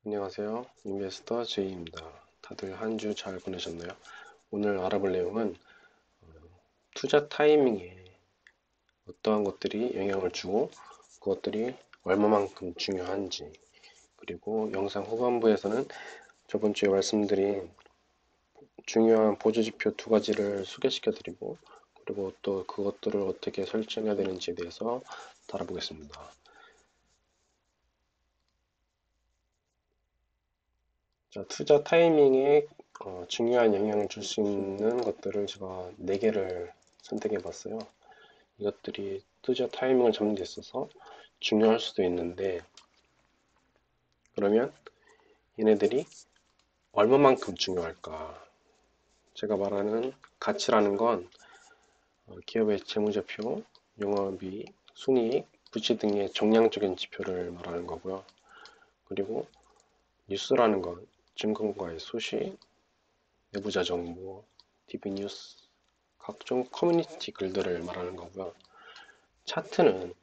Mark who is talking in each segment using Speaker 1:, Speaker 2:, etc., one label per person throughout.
Speaker 1: 안녕하세요. 인베스터 제이입니다. 다들 한 주 잘 보내셨나요? 오늘 알아볼 내용은 투자 타이밍에 어떠한 것들이 영향을 주고 그것들이 얼마만큼 중요한지, 그리고 영상 후반부에서는 저번 주에 말씀드린 중요한 보조지표 두 가지를 소개시켜 드리고, 그리고 또 그것들을 어떻게 설정해야 되는지에 대해서 다뤄보겠습니다. 자, 투자 타이밍에 중요한 영향을 줄 수 있는 것들을 제가 4개를 선택해 봤어요. 이것들이 투자 타이밍을 잡는 데 있어서 중요할 수도 있는데, 그러면 얘네들이 얼마만큼 중요할까? 제가 말하는 가치라는 건 기업의 재무제표, 영업이익, 순이익, 부채 등의 정량적인 지표를 말하는 거고요. 그리고 뉴스라는 건 증권가의 소식, 내부자 정보, TV 뉴스, 각종 커뮤니티 글들을 말하는 거고요. 차트는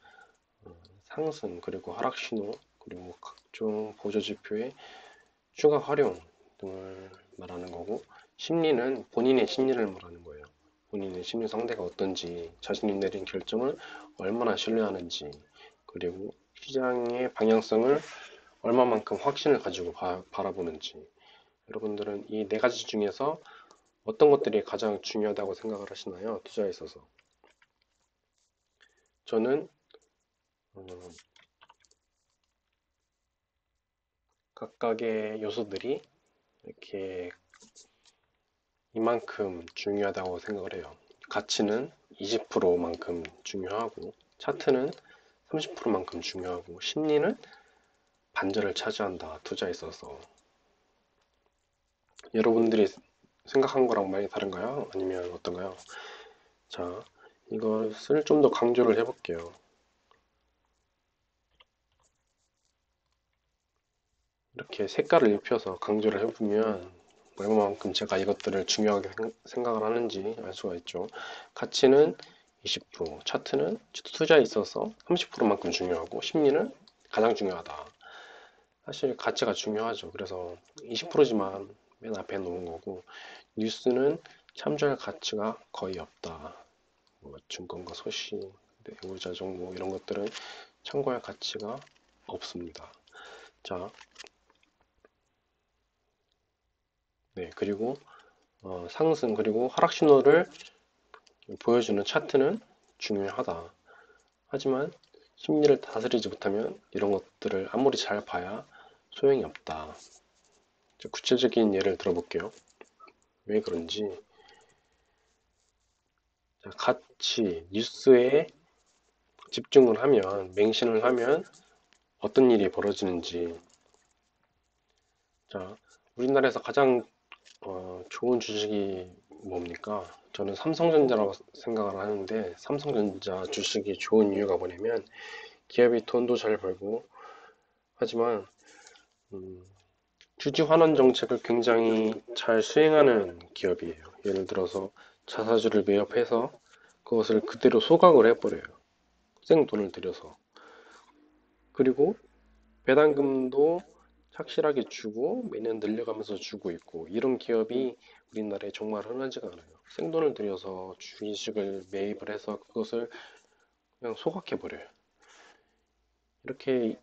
Speaker 1: 상승, 그리고 하락 신호, 그리고 각종 보조 지표의 추가 활용 등을 말하는 거고, 심리는 본인의 심리를 말하는 거예요. 본인의 심리 상태가 어떤지, 자신이 내린 결정을 얼마나 신뢰하는지, 그리고 시장의 방향성을 얼마만큼 확신을 가지고 바라보는지. 여러분들은 이 4가지 중에서 어떤 것들이 가장 중요하다고 생각을 하시나요? 투자에 있어서. 저는 각각의 요소들이 이렇게 이만큼 중요하다고 생각을 해요. 가치는 20%만큼 중요하고, 차트는 30%만큼 중요하고, 심리는 반절을 차지한다, 투자에 있어서. 여러분들이 생각한 거랑 많이 다른가요? 아니면 어떤가요? 자, 이것을 좀 더 강조를 해볼게요. 이렇게 색깔을 입혀서 강조를 해보면 얼마만큼 제가 이것들을 중요하게 생각을 하는지 알 수가 있죠. 가치는 20%, 차트는 투자에 있어서 30%만큼 중요하고, 심리는 가장 중요하다. 사실 가치가 중요하죠. 그래서 20%지만 맨 앞에 놓은 거고, 뉴스는 참조할 가치가 거의 없다. 뭐 증권가 소식, 내부자 정보 이런 것들은 참고할 가치가 없습니다. 자, 네, 그리고 상승 그리고 하락 신호를 보여주는 차트는 중요하다. 하지만 심리를 다스리지 못하면 이런 것들을 아무리 잘 봐야 소용이 없다. 구체적인 예를 들어볼게요. 왜 그런지. 같이 뉴스에 집중을 하면, 맹신을 하면 어떤 일이 벌어지는지. 자, 우리나라에서 가장 좋은 주식이 뭡니까? 저는 삼성전자라고 생각을 하는데, 삼성전자 주식이 좋은 이유가 뭐냐면 기업이 돈도 잘 벌고, 하지만 주주 환원 정책을 굉장히 잘 수행하는 기업이에요. 예를 들어서 자사주를 매입해서 그것을 그대로 소각을 해버려요. 생돈을 들여서. 그리고 배당금도 착실하게 주고 매년 늘려가면서 주고 있고, 이런 기업이 우리나라에 정말 흔하지가 않아요. 생돈을 들여서 주식을 매입을 해서 그것을 그냥 소각해버려요. 이렇게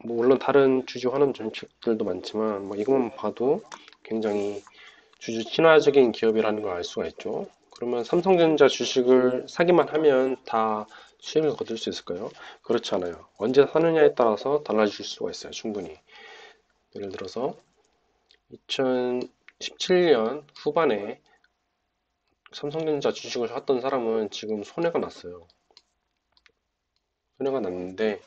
Speaker 1: 뭐 물론 다른 주주 환원 정책들도 많지만 뭐 이것만 봐도 굉장히 주주 친화적인 기업이라는 걸 알 수가 있죠. 그러면 삼성전자 주식을 사기만 하면 다 수익을 거둘 수 있을까요? 그렇지 않아요. 언제 사느냐에 따라서 달라질 수가 있어요. 충분히. 예를 들어서 2017년 후반에 삼성전자 주식을 샀던 사람은 지금 손해가 났어요. 손해가 났는데,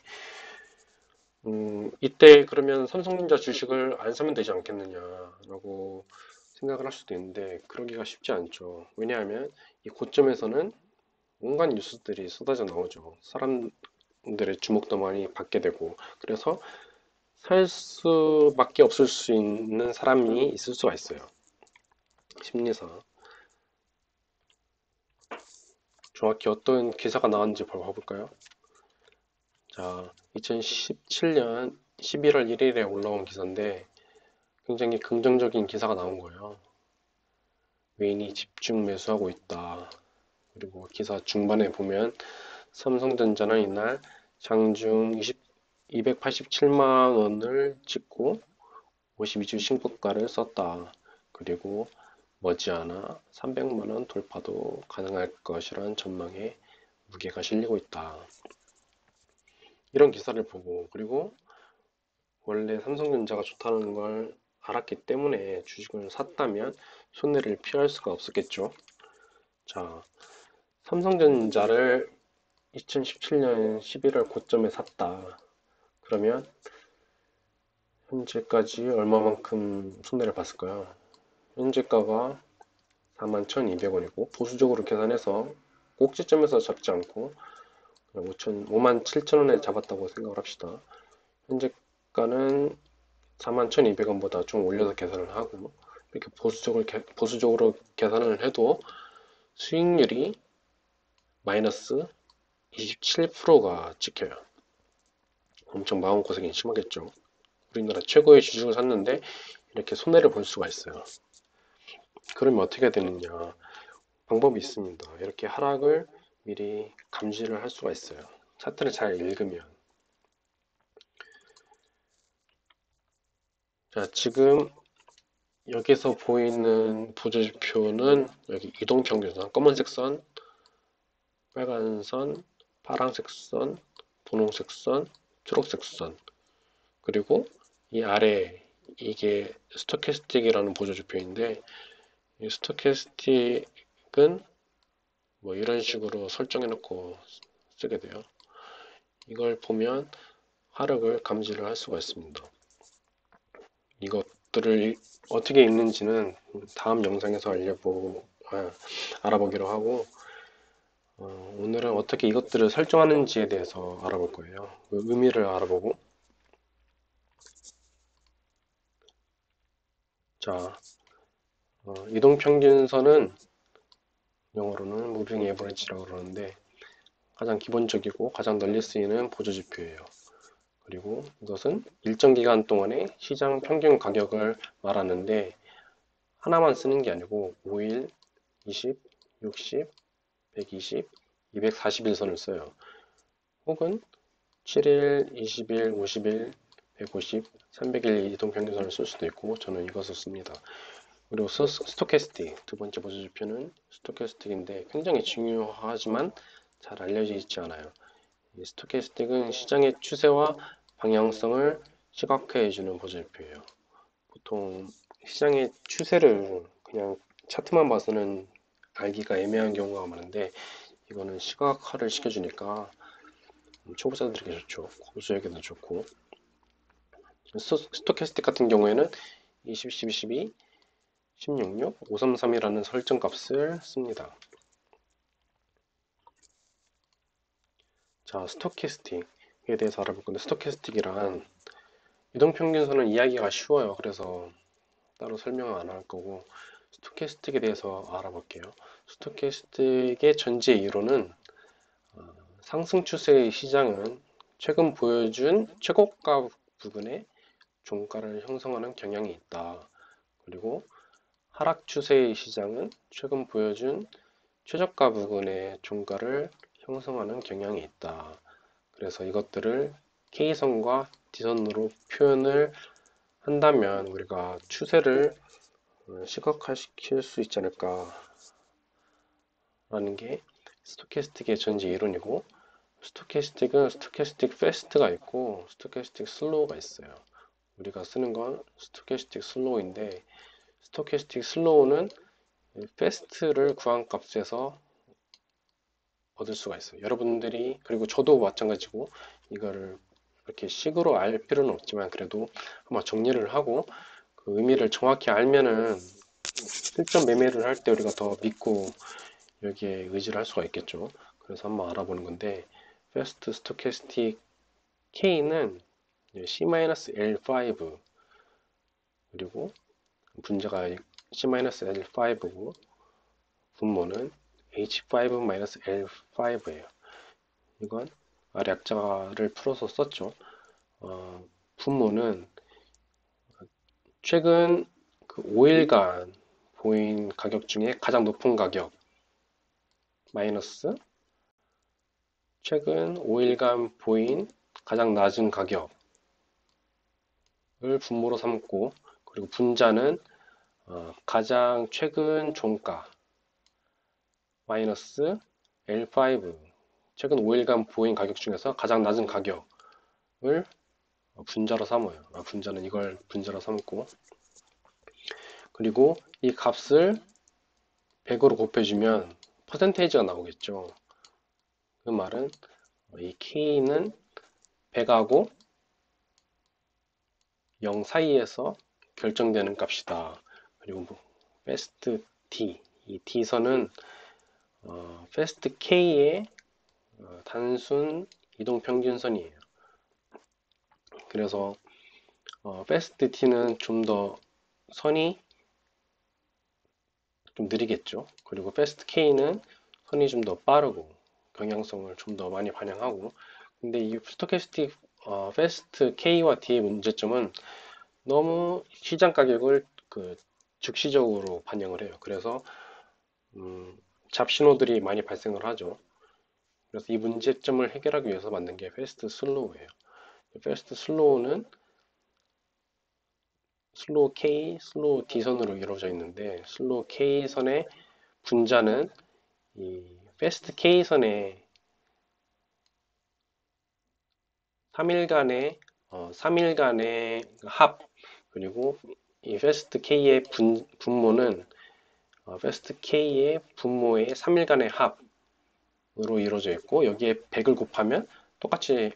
Speaker 1: 이때 그러면 삼성전자 주식을 안 사면 되지 않겠느냐라고 생각을 할 수도 있는데, 그러기가 쉽지 않죠. 왜냐하면 이 고점에서는 온갖 뉴스들이 쏟아져 나오죠. 사람들의 주목도 많이 받게 되고, 그래서 살 수밖에 없을 수 있는 사람이 있을 수가 있어요. 심리상. 정확히 어떤 기사가 나왔는지 봐볼까요? 자, 2017년 11월 1일에 올라온 기사인데 굉장히 긍정적인 기사가 나온 거예요. 외인이 집중 매수하고 있다. 그리고 기사 중반에 보면 삼성전자는 이날 장중 287만 원을 찍고 52주 신고가를 썼다. 그리고 머지않아 300만 원 돌파도 가능할 것이란 전망에 무게가 실리고 있다. 이런 기사를 보고 그리고 원래 삼성전자가 좋다는 걸 알았기 때문에 주식을 샀다면 손해를 피할 수가 없었겠죠. 자, 삼성전자를 2017년 11월 고점에 샀다. 그러면 현재까지 얼마만큼 손해를 봤을까요? 현재가가 41,200원이고 보수적으로 계산해서 꼭지점에서 잡지 않고 57,000원에 잡았다고 생각을 합시다. 현재가는 41,200원보다 좀 올려서 계산을 하고 이렇게 보수적으로 계산을 해도 수익률이 마이너스 27%가 찍혀요. 엄청 마음고생이 심하겠죠. 우리나라 최고의 주식을 샀는데 이렇게 손해를 볼 수가 있어요. 그러면 어떻게 되느냐? 방법이 있습니다. 이렇게 하락을 미리 감지를 할 수가 있어요. 차트를 잘 읽으면. 자, 지금 여기서 보이는 부조지표는 여기 이동평균선, 검은색 선, 빨간 선, 파란색 선, 분홍색 선, 초록색 선, 그리고 이 아래 이게 스토캐스틱이라는 보조지표인데 이 스토캐스틱은 뭐 이런 식으로 설정해 놓고 쓰게 돼요. 이걸 보면 하락을 감지를 할 수가 있습니다. 이것들을 어떻게 읽는지는 다음 영상에서 알아보기로 하고 오늘은 어떻게 이것들을 설정하는지에 대해서 알아볼 거예요. 그 의미를 알아보고 자, 이동평균선은 영어로는 Moving Average라고 그러는데 가장 기본적이고 가장 널리 쓰이는 보조지표예요. 그리고 이것은 일정 기간 동안의 시장 평균 가격을 말하는데 하나만 쓰는 게 아니고 5일, 20, 60, 120, 241선을 써요. 혹은 7일, 20일, 50일, 150, 300일 이동평균선을 쓸 수도 있고 저는 이것을 씁니다. 그리고 스토캐스틱 두 번째 보조지표는 스토캐스틱인데 굉장히 중요하지만 잘 알려져 있지 않아요. 이 스토캐스틱은 시장의 추세와 방향성을 시각화해주는 보조지표예요. 보통 시장의 추세를 그냥 차트만 봐서는 알기가 애매한 경우가 많은데 이거는 시각화를 시켜주니까 초보자들에게 좋죠. 고수에게도 좋고 스토캐스틱 같은 경우에는 20, 12, 12, 16, 533이라는 설정 값을 씁니다. 자, 스토캐스틱에 대해서 알아볼 건데 스토캐스틱이란 이동평균선은 이야기가 쉬워요. 그래서 따로 설명은 안 할 거고 스토캐스틱에 대해서 알아볼게요. 스토캐스틱의 전제 이론은 상승 추세의 시장은 최근 보여준 최고가 부근에 종가를 형성하는 경향이 있다. 그리고 하락 추세의 시장은 최근 보여준 최저가 부근의 종가를 형성하는 경향이 있다. 그래서 이것들을 K선과 D선으로 표현을 한다면 우리가 추세를 시각화시킬 수 있지 않을까 라는 게 스토캐스틱의 전제 이론이고 스토캐스틱은 스토캐스틱 패스트가 있고 스토캐스틱 슬로우가 있어요. 우리가 쓰는 건 스토캐스틱 슬로우인데 스토캐스틱 슬로우는 패스트를 구한 값에서 얻을 수가 있어요. 여러분들이 그리고 저도 마찬가지고 이거를 이렇게 식으로 알 필요는 없지만 그래도 한번 정리를 하고 그 의미를 정확히 알면은 실전 매매를 할 때 우리가 더 믿고 여기에 의지를 할 수가 있겠죠. 그래서 한번 알아보는 건데 Fast Stochastic K는 C-L5 그리고 분자가 C-L5고 분모는 H5-L5예요. 이건 아래 약자를 풀어서 썼죠. 분모는 최근 그 5일간 보인 가격 중에 가장 높은 가격 마이너스 최근 5일간 보인 가장 낮은 가격을 분모로 삼고, 그리고 분자는 가장 최근 종가 마이너스 L5 최근 5일간 보인 가격 중에서 가장 낮은 가격을 분자로 삼아요. 분자는 이걸 분자로 삼고, 그리고 이 값을 100으로 곱해주면 퍼센테이지가 나오겠죠. 그 말은 이 K는 100하고 0 사이에서 결정되는 값이다. 그리고 fast t, 이 t선은 fast k의 단순 이동평균선이에요. 그래서 fast t는 좀 더 선이 좀 느리겠죠. 그리고 fast k는 선이 좀 더 빠르고 경향성을 좀 더 많이 반영하고, 근데 이 스토캐스틱 fast k와 t의 문제점은 너무 시장 가격을 즉시적으로 반영을 해요. 그래서 잡신호들이 많이 발생을 하죠. 그래서 이 문제점을 해결하기 위해서 만든 게 패스트 슬로우예요. 패스트 슬로우는 슬로우 K, 슬로우 D선으로 이루어져 있는데, 슬로우 K선의 분자는 이 패스트 K선의 3일간의 합, 그리고 이 패스트 K의 분모는 패스트 K의 분모의 3일간의 합으로 이루어져 있고, 여기에 100을 곱하면 똑같이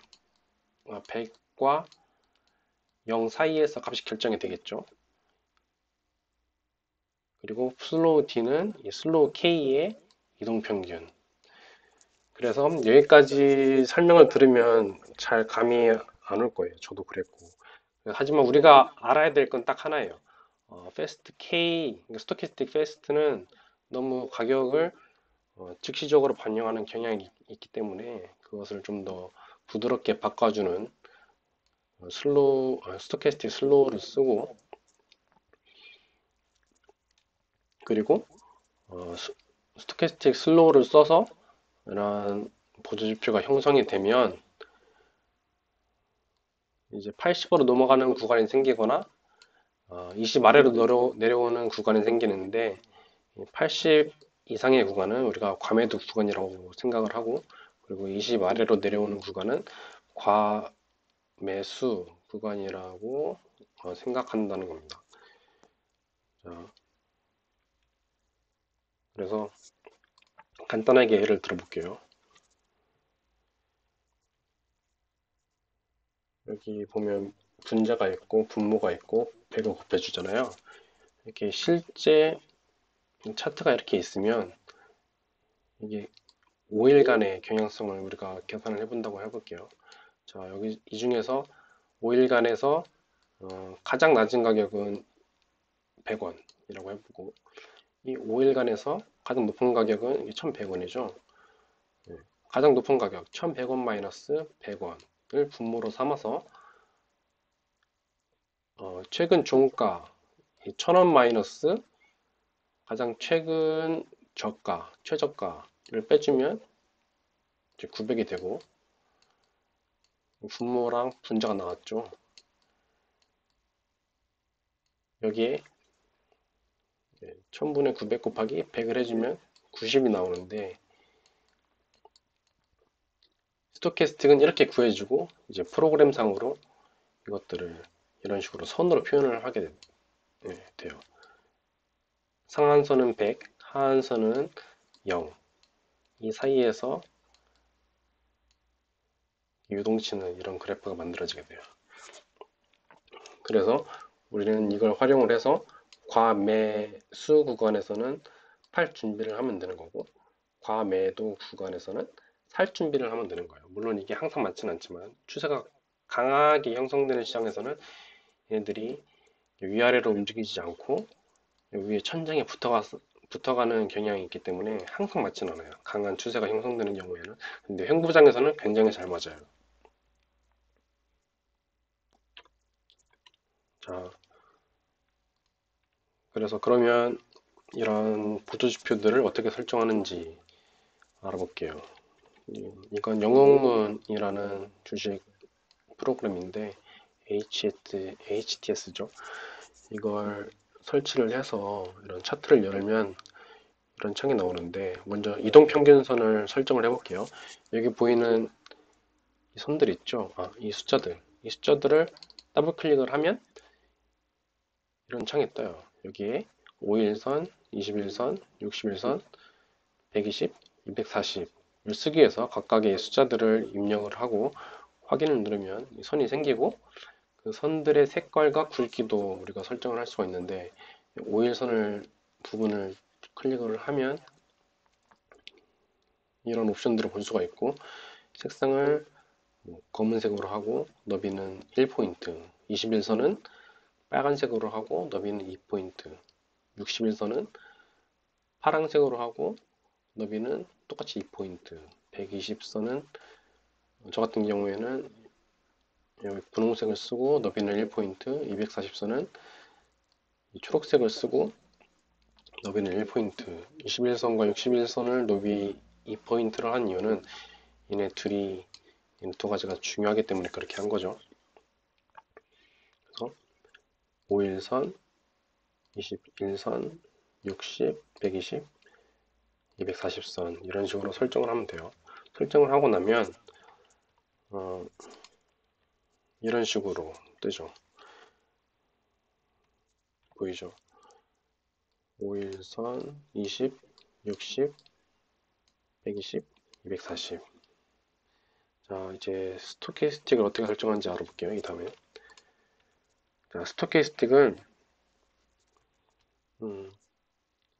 Speaker 1: 100과 0 사이에서 값이 결정이 되겠죠. 그리고 슬로우 D는 이 슬로우 K의 이동평균. 그래서 여기까지 설명을 들으면 잘 감이 안 올 거예요. 저도 그랬고. 하지만 우리가 알아야 될 건 딱 하나예요. 패스트 K, 스토캐스틱 패스트는 너무 가격을 즉시적으로 반영하는 경향이 있기 때문에 그것을 좀 더 부드럽게 바꿔주는 스토캐스틱 슬로우를 쓰고, 그리고 스토캐스틱 슬로우를 써서 이런 보조지표가 형성이 되면 이제 80으로 넘어가는 구간이 생기거나 20 아래로 내려오는 구간이 생기는데, 80 이상의 구간은 우리가 과매도 구간이라고 생각을 하고, 그리고 20 아래로 내려오는 구간은 과매수 구간이라고 생각한다는 겁니다. 자, 그래서 간단하게 예를 들어볼게요. 여기 보면 분자가 있고 분모가 있고 100을 곱해주잖아요. 이렇게 실제 차트가 이렇게 있으면 이게 5일간의 경향성을 우리가 계산을 해본다고 해볼게요. 자, 여기 이 중에서 5일간에서 가장 낮은 가격은 100원이라고 해보고, 이 5일간에서 가장 높은 가격은 1100원이죠. 가장 높은 가격 1100원 마이너스 100원을 분모로 삼아서 최근 종가 1000원 마이너스 가장 최근 저가, 최저가를 빼주면 이제 900이 되고, 분모랑 분자가 나왔죠. 여기에 1000분의 900 곱하기 100을 해주면 90이 나오는데, 스토캐스틱은 이렇게 구해주고 이제 프로그램상으로 이것들을 이런 식으로 선으로 표현을 하게 돼요. 상한선은 100, 하한선은 0. 이 사이에서 유동치는 이런 그래프가 만들어지게 돼요. 그래서 우리는 이걸 활용을 해서 과매수 구간에서는 팔 준비를 하면 되는 거고, 과매도 구간에서는 살 준비를 하면 되는 거예요. 물론 이게 항상 맞지는 않지만 추세가 강하게 형성되는 시장에서는 얘네들이 위아래로 움직이지 않고 위에 천장에 붙어가는 경향이 있기 때문에 항상 맞지는 않아요. 강한 추세가 형성되는 경우에는. 근데 횡보장에서는 굉장히 잘 맞아요. 자, 그래서 그러면 이런 보조지표들을 어떻게 설정하는지 알아볼게요. 이건 영웅문이라는 주식 프로그램인데 HTS죠. 이걸 설치를 해서 이런 차트를 열면 이런 창이 나오는데 먼저 이동평균선을 설정을 해볼게요. 여기 보이는 이 선들 있죠? 이 숫자들. 이 숫자들을 더블 클릭을 하면 이런 창이 떠요. 여기에 5일선, 21선, 61선, 120, 240을 쓰기 위해서 각각의 숫자들을 입력을 하고 확인을 누르면 선이 생기고 그 선들의 색깔과 굵기도 우리가 설정을 할 수가 있는데 5일선을 부분을 클릭을 하면 이런 옵션들을 볼 수가 있고 색상을 검은색으로 하고 너비는 1포인트, 21선은 빨간색으로 하고 너비는 2포인트, 61선은 파란색으로 하고 너비는 똑같이 2포인트, 120선은 저 같은 경우에는 여기 분홍색을 쓰고 너비는 1포인트, 240선은 초록색을 쓰고 너비는 1포인트, 21선과 61선을 너비 2포인트를 한 이유는 얘네 둘이 두 가지가 중요하기 때문에 그렇게 한 거죠. 그래서 5일선, 21선, 60, 120, 240선 이런 식으로 설정을 하면 돼요. 설정을 하고 나면 이런 식으로 뜨죠. 보이죠? 5일선, 20, 60, 120, 240. 자, 이제 스토캐스틱을 어떻게 설정하는지 알아볼게요. 이 다음에. 자, 스토캐스틱은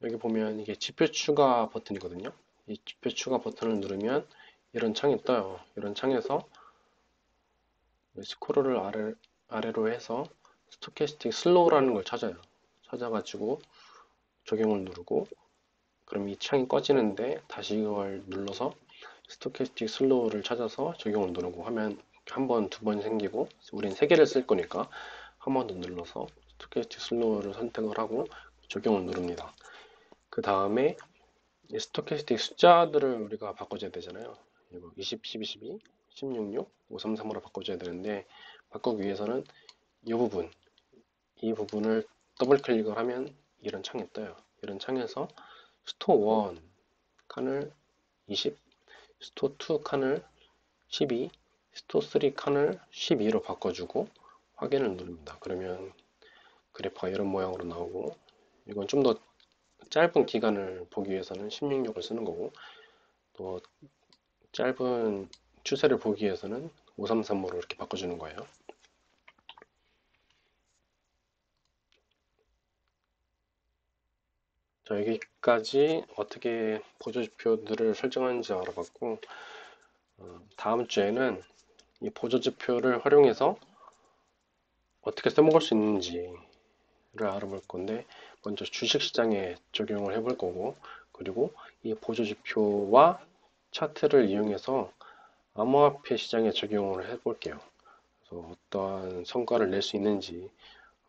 Speaker 1: 여기 보면 이게 지표 추가 버튼이거든요. 이 지표 추가 버튼을 누르면 이런 창이 떠요. 이런 창에서 스크롤을 아래로 해서 스토캐스틱 슬로우라는 걸 찾아요. 찾아가지고 적용을 누르고 그럼 이 창이 꺼지는데 다시 이걸 눌러서 스토캐스틱 슬로우를 찾아서 적용을 누르고 하면 한 번, 두 번 생기고 우린 세 개를 쓸 거니까 한 번 더 눌러서 스토캐스틱 슬로우를 선택을 하고 적용을 누릅니다. 그 다음에 스토캐스틱 숫자들을 우리가 바꿔줘야 되잖아요. 20, 12, 12, 16, 6, 533으로 바꿔줘야 되는데 바꾸기 위해서는 이 부분을 더블 클릭을 하면 이런 창이 떠요. 이런 창에서 스토어 1 칸을 20, 스토어 2 칸을 12, 스토어 3 칸을 12로 바꿔주고 확인을 누릅니다. 그러면 그래프가 이런 모양으로 나오고 이건 좀 더 짧은 기간을 보기 위해서는 16을 쓰는 거고 또 짧은 추세를 보기 위해서는 533으로 이렇게 바꿔주는 거예요. 자, 여기까지 어떻게 보조지표들을 설정하는지 알아봤고 다음 주에는 이 보조지표를 활용해서 어떻게 써먹을 수 있는지를 알아볼 건데 먼저 주식시장에 적용을 해볼 거고 그리고 이 보조지표와 차트를 이용해서 암호화폐 시장에 적용을 해볼게요. 그래서 어떠한 성과를 낼 수 있는지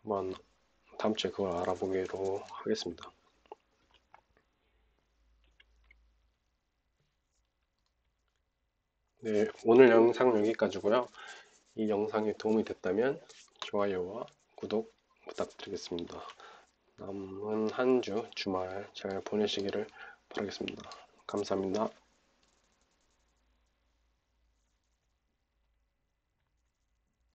Speaker 1: 한번 다음 주에 그걸 알아보기로 하겠습니다. 네, 오늘 영상은 여기까지고요. 이 영상이 도움이 됐다면 좋아요와 구독 부탁드리겠습니다. 남은 한 주 주말 잘 보내시기를 바라겠습니다. 감사합니다.